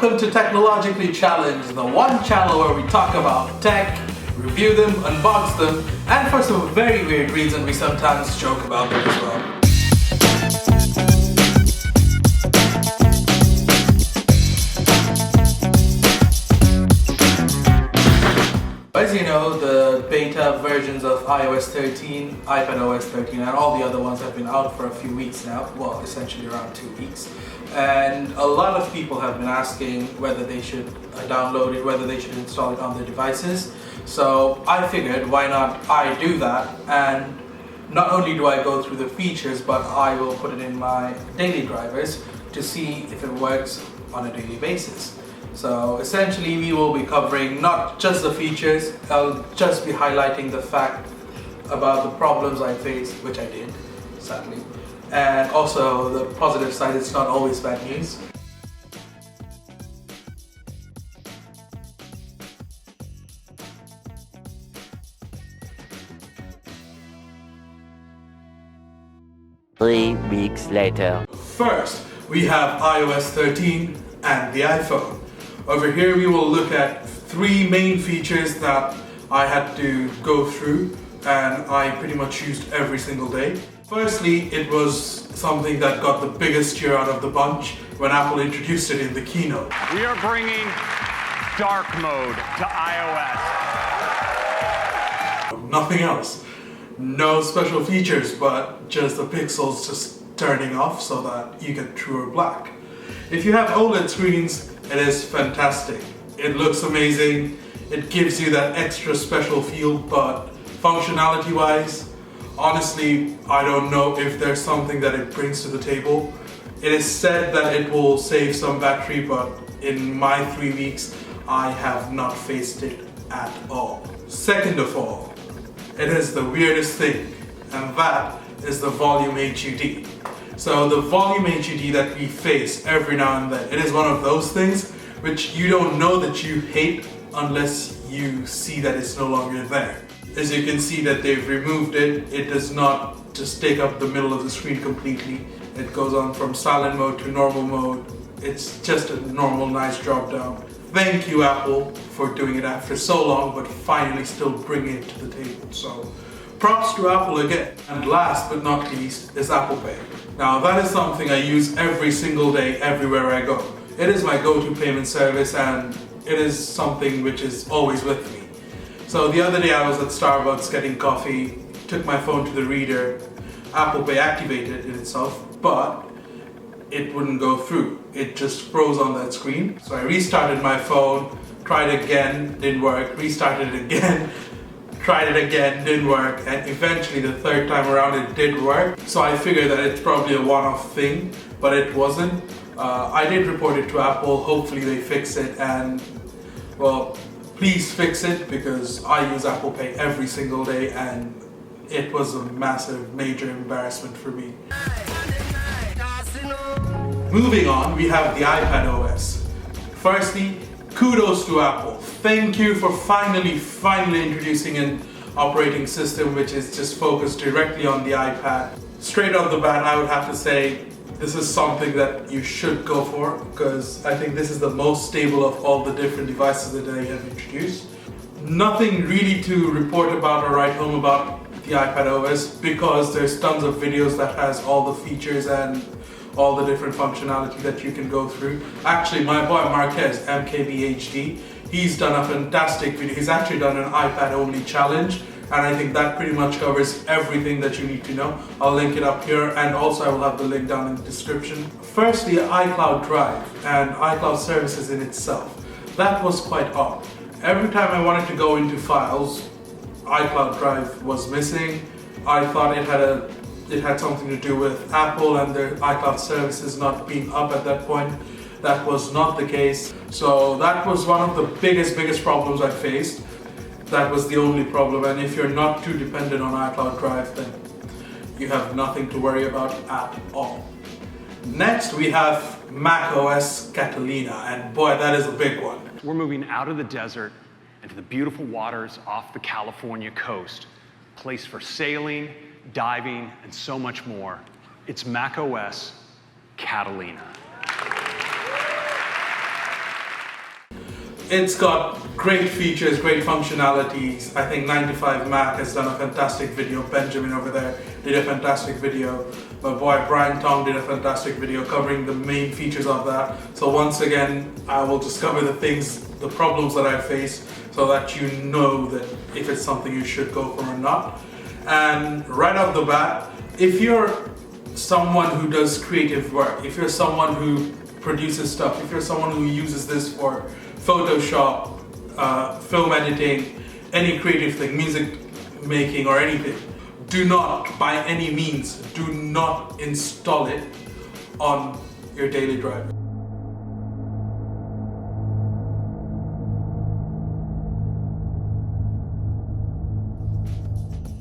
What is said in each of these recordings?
Welcome to Technologically Challenged, the one channel where we talk about tech, review them, unbox them, and for some very weird reason we sometimes joke about them as well. As you know, the beta versions of iOS 13, iPadOS 13, and all the other ones have been out for a few weeks now, well, essentially around 2 weeks. And a lot of people have been asking whether they should download it, whether they should install it on their devices. So I figured, why not I do that, and not only do I go through the features, but I will put it in my daily drivers to see if it works on a daily basis. So essentially we will be covering not just the features, I'll just be highlighting the fact about the problems I faced, which I did, sadly. And also the positive side, it's not always bad news. Three weeks later. First, we have iOS 13 and the iPhone. Over here we will look at three main features that I had to go through and I pretty much used every single day. Firstly, it was something that got the biggest cheer out of the bunch when Apple introduced it in the keynote. We are bringing dark mode to iOS. Nothing else. No special features, but just the pixels just turning off so that you get truer black. If you have OLED screens, it is fantastic. It looks amazing. It gives you that extra special feel, but functionality wise, honestly, I don't know if there's something that it brings to the table. It is said that it will save some battery, but in my 3 weeks, I have not faced it at all. Second of all, it is the weirdest thing, and that is the volume HUD. So the volume HUD that we face every now and then, it is one of those things which you don't know that you hate unless you see that it's no longer there. As you can see that they've removed it, it does not just take up the middle of the screen completely. It goes on from silent mode to normal mode. It's just a normal, nice drop down. Thank you, Apple, for doing it after so long, but finally still bringing it to the table. So props to Apple again. And last but not least is Apple Pay. Now that is something I use every single day, everywhere I go. It is my go-to payment service and it is something which is always with me. So the other day I was at Starbucks getting coffee, took my phone to the reader, Apple Pay activated in itself, but it wouldn't go through. It just froze on that screen. So I restarted my phone, tried again, didn't work, restarted it again, tried it again, didn't work, and eventually the third time around it did work. So I figured that it's probably a one-off thing, but it wasn't. I did report it to Apple, hopefully they fix it, and well, please fix it because I use Apple Pay every single day and it was a massive, major embarrassment for me. Moving on, we have the iPadOS. Firstly, kudos to Apple. Thank you for finally introducing an operating system which is just focused directly on the iPad. Straight off the bat, I would have to say this is something that you should go for because I think this is the most stable of all the different devices that they have introduced. Nothing really to report about or write home about the iPadOS because there's tons of videos that has all the features and all the different functionality that you can go through. Actually, my boy Marquez, MKBHD, he's done a fantastic video. He's actually done an iPad only challenge, and I think that pretty much covers everything that you need to know. I'll link it up here, and also I will have the link down in the description. Firstly, iCloud Drive and iCloud services in itself. That was quite odd. Every time I wanted to go into files, iCloud Drive was missing. I thought it had something to do with Apple and their iCloud services not being up at that point. That was not the case. So that was one of the biggest problems I faced. That was the only problem, and if you're not too dependent on iCloud Drive, then you have nothing to worry about at all. Next, we have macOS Catalina, and boy, that is a big one. We're moving out of the desert into the beautiful waters off the California coast, a place for sailing, diving, and so much more. It's macOS Catalina. It's got great features, great functionalities. I think 95 Mac has done a fantastic video. Benjamin over there did a fantastic video. My boy Brian Tong did a fantastic video covering the main features of that. So once again, I will just cover the problems that I face so that you know that if it's something you should go for or not. And right off the bat, if you're someone who does creative work, if you're someone who produces stuff, if you're someone who uses this for Photoshop, film editing, any creative thing, music making or anything, do not, by any means, do not install it on your daily driver.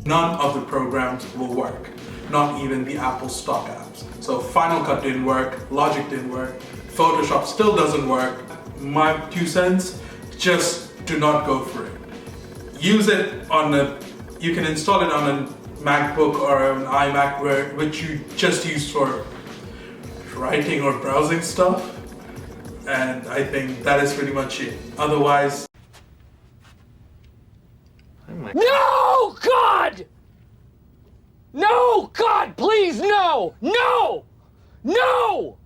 None of the programs will work, not even the Apple stock apps. So Final Cut didn't work, Logic didn't work, Photoshop still doesn't work. My 2 cents, just do not go for it. Use it you can install it on a MacBook or an iMac which you just use for writing or browsing stuff. And I think that is pretty much it. Otherwise, No, God! No, God, please, no! No! No!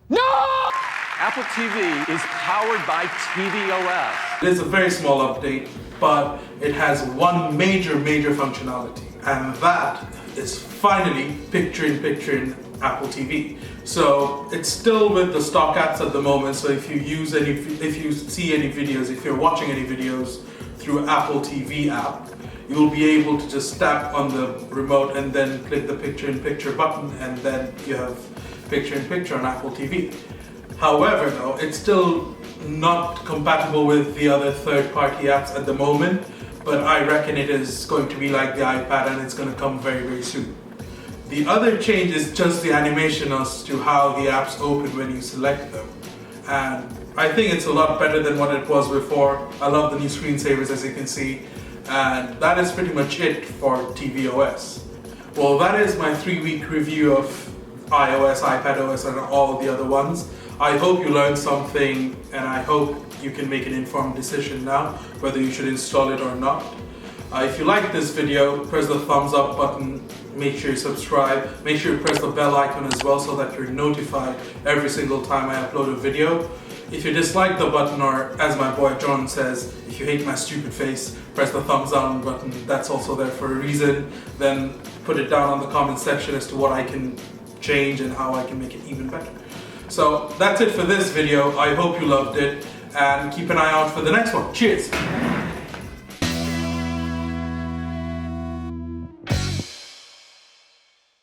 No! Apple TV is powered by tvOS. it is a very small update, but it has one major functionality, and that is finally picture-in-picture in Apple TV. So it's still with the stock apps at the moment. So if you see any videos, if you're watching any videos through Apple TV app, you'll be able to just tap on the remote and then click the picture-in-picture button, and then you have picture-in-picture on Apple TV. However, though, it's still not compatible with the other third-party apps at the moment, but I reckon it is going to be like the iPad, and it's going to come very, very soon. The other change is just the animation as to how the apps open when you select them. And I think it's a lot better than what it was before. I love the new screensavers, as you can see. And that is pretty much it for tvOS. Well, that is my 3-week review of iOS, iPadOS, and all the other ones. I hope you learned something, and I hope you can make an informed decision now whether you should install it or not. If you like this video, press the thumbs up button, make sure you subscribe, make sure you press the bell icon as well so that you're notified every single time I upload a video. If you dislike the button, or as my boy John says, if you hate my stupid face, press the thumbs down button. That's also there for a reason. Then put it down on the comment section as to what I can change and how I can make it even better. So that's it for this video. I hope you loved it, and keep an eye out for the next one. Cheers!